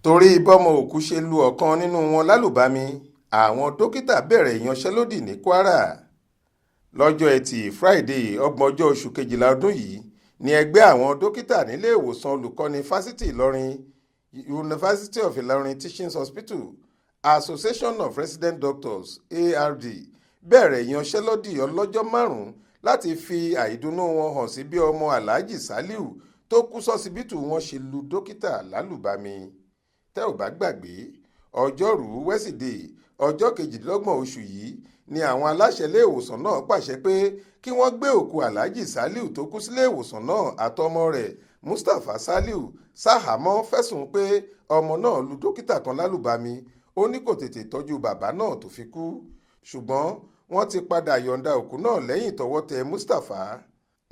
torí bọ́mọ òkú ṣe lu ọ̀kan nínú wọn lálùbami àwọn dókítà bẹ̀rẹ̀ ìyanṣẹ́lódì ní Kwara lọ́jọ́ Ẹtì Friday ọgbọ̀njọ́ oṣù kejìlá ọdún yìí ní ẹgbẹ́ àwọn dókítà nílé ìwòsàn olùkọ́ni fásitì Ìlọrin University of Ilorin Teaching Hospital Association of Resident Doctors ARD bẹ̀rẹ̀ ìyanṣẹ́lódì ọlọ́jọ́ márùn-ún láti fi àìdùnnú wọn hàn sí bí ọmọ Alhaji Saliu tó kú sọ́sibítù wọn ṣe lu dókítà lálùbami. Tẹ́ ò bá gbàgbé ọjọ́rùú wẹ́sídẹ̀ẹ́ ọjọ́ kejìdínlọ́gbọ̀n oṣù yìí ni àwọn aláṣẹ ilé ìwòsàn náà pàṣẹ pé kí wọ́n gbé òkú Alhaji Saliu tó kú sílé ìwòsàn náà àtọmọ rẹ̀ Mustapha Saliu ṣahámọ́ fẹ̀sùn pé ọmọ náà lu dókítà kan lálùbami ó ní kò tètè tọ́jú bàbá náà tó fi kú ṣùgbọ́n wọ́n ti padà yọ̀ǹda òkú náà lẹ́yìn tọ́wọ́ tẹ Mustapha.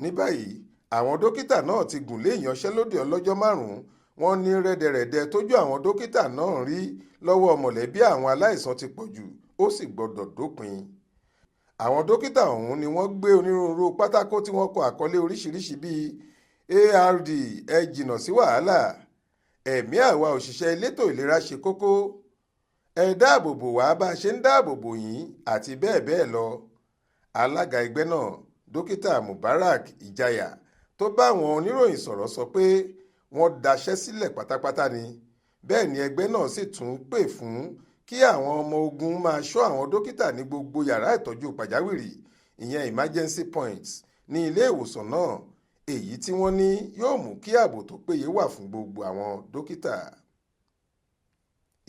Ní báyìí àwọn dókítà náà ti gùn lé ìyanṣẹ́lódì ọlọ́jọ́ márùn-ún. Wọ́n ní rẹ́dẹ̀rẹ̀dẹ̀ tójú àwọn dókítà náà rí lọ́wọ́ mọ̀lẹ́bí àwọn aláìsàn ti pọ̀ jù ó sì gbọ́dọ̀ dópin. Àwọn dókítà ọ̀hún ni wọ́n gbé onírúurú pátákó tí wọ́n kọ àkọlé oríṣiríṣi bíi ARD ẹ jìnnà sí wàhálà, ẹ̀mí àwa òṣìṣẹ́ elétò ìlera ṣe kókó, ẹ dáàbòbò wá bá a ṣe ń dáàbòbò yín àti bẹ́ẹ̀ bẹ́ẹ̀ lọ. Alága ẹgbẹ́ náà dókítà Mubarak Ìjayà tó bá àwọn oníròyìn sọ̀rọ̀ sọ pé wọ́n daṣẹ́ sílẹ̀ pátápátá ni bẹ́ẹ̀ ni ẹgbẹ́ náà sì tún pè fún kí àwọn ọmọ ogun máa ṣọ́ àwọn dókítà ní gbogbo yàrá ìtọ́jú pàjáwìrì ìyẹn emergency points ní ilé ìwòsàn náà èyí tí wọ́n ní yóò mú kí ààbò tó péye wà fún gbogbo àwọn dókítà.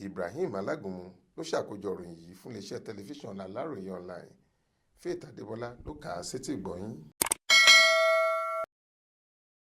Ibrahim Alágúnmu ló ṣàkójọ ìròyìn yìí fún iléeṣẹ́ tẹlifíṣàn Aláròye online. Faith Adébọlá ló kà á sétí ìgbọ́ yín.